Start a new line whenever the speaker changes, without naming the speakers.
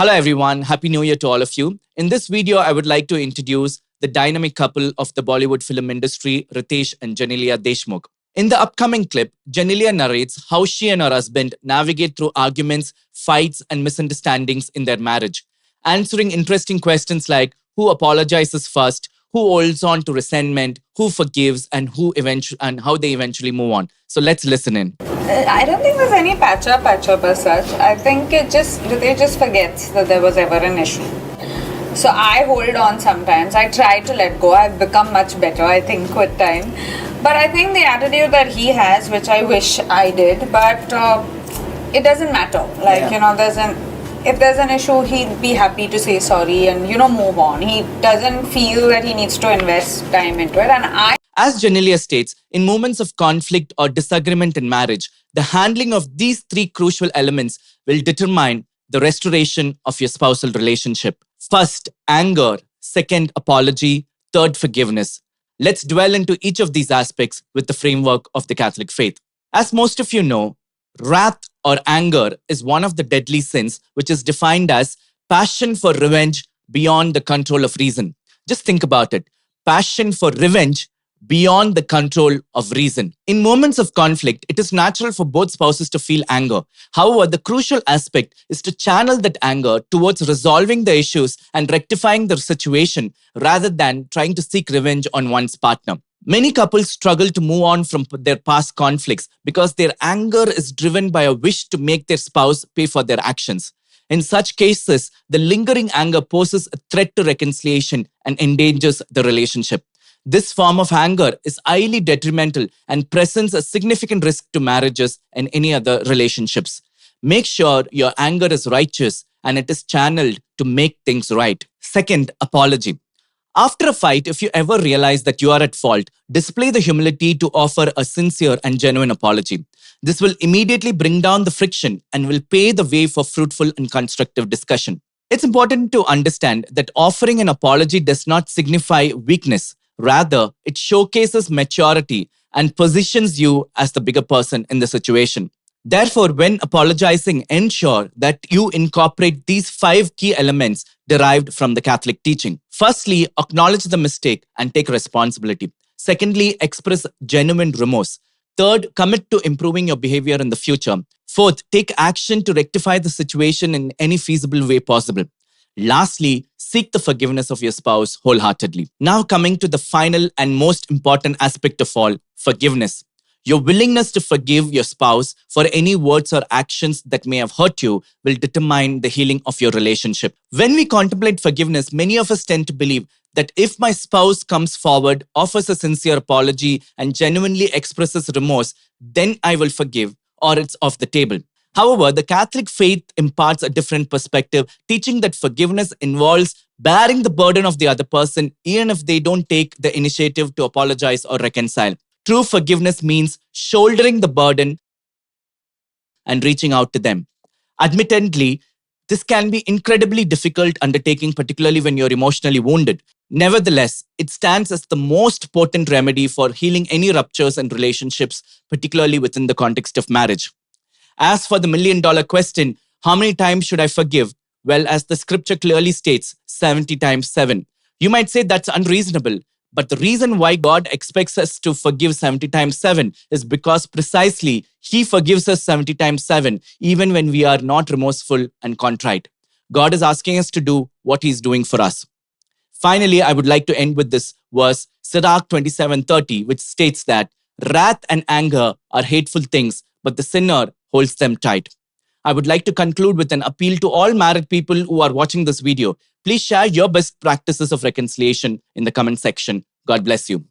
Hello everyone, Happy New Year to all of you. In this video, I would like to introduce the dynamic couple of the Bollywood film industry, Ritesh and Janelia Deshmukh. In the upcoming clip, Janelia narrates how she and her husband navigate through arguments, fights, and misunderstandings in their marriage, answering interesting questions like who apologizes first, who holds on to resentment, who forgives, and how they eventually move on. So let's listen in.
I don't think there's any patch up as such. I think Ritesh just forgets that there was ever an issue. So I hold on sometimes. I try to let go. I've become much better, I think, with time. But I think the attitude that he has, which I wish I did, but it doesn't matter. If there's an issue, he'd be happy to say sorry and, move on. He doesn't feel that he needs to invest time into it.
As Janelia states, in moments of conflict or disagreement in marriage, the handling of these three crucial elements will determine the restoration of your spousal relationship. First, anger. Second, apology. Third, forgiveness. Let's dwell into each of these aspects with the framework of the Catholic faith. As most of you know, wrath or anger is one of the deadly sins, which is defined as passion for revenge beyond the control of reason. Just think about it. Passion for revenge beyond the control of reason. In moments of conflict, it is natural for both spouses to feel anger. However, the crucial aspect is to channel that anger towards resolving the issues and rectifying the situation rather than trying to seek revenge on one's partner. Many couples struggle to move on from their past conflicts because their anger is driven by a wish to make their spouse pay for their actions. In such cases, the lingering anger poses a threat to reconciliation and endangers the relationship. This form of anger is highly detrimental and presents a significant risk to marriages and any other relationships. Make sure your anger is righteous and it is channeled to make things right. Second, apology. After a fight, if you ever realize that you are at fault, display the humility to offer a sincere and genuine apology. This will immediately bring down the friction and will pave the way for fruitful and constructive discussion. It's important to understand that offering an apology does not signify weakness. Rather, it showcases maturity and positions you as the bigger person in the situation. Therefore, when apologizing, ensure that you incorporate these 5 key elements derived from the Catholic teaching. Firstly, acknowledge the mistake and take responsibility. Secondly, express genuine remorse. Third, commit to improving your behavior in the future. Fourth, take action to rectify the situation in any feasible way possible. Lastly, seek the forgiveness of your spouse wholeheartedly. Now coming to the final and most important aspect of all, forgiveness. Your willingness to forgive your spouse for any words or actions that may have hurt you will determine the healing of your relationship. When we contemplate forgiveness, many of us tend to believe that if my spouse comes forward, offers a sincere apology, and genuinely expresses remorse, then I will forgive, or it's off the table. However, the Catholic faith imparts a different perspective, teaching that forgiveness involves bearing the burden of the other person, even if they don't take the initiative to apologize or reconcile. True forgiveness means shouldering the burden and reaching out to them. Admittedly, this can be incredibly difficult undertaking, particularly when you're emotionally wounded. Nevertheless, it stands as the most potent remedy for healing any ruptures and relationships, particularly within the context of marriage. As for the million-dollar question, how many times should I forgive? Well, as the scripture clearly states, 70 times 7. You might say that's unreasonable, but the reason why God expects us to forgive 70 times 7 is because precisely He forgives us 70 times 7, even when we are not remorseful and contrite. God is asking us to do what He's doing for us. Finally, I would like to end with this verse, Sirach 27:30, which states that wrath and anger are hateful things, but the sinner holds them tight. I would like to conclude with an appeal to all married people who are watching this video. Please share your best practices of reconciliation in the comment section. God bless you.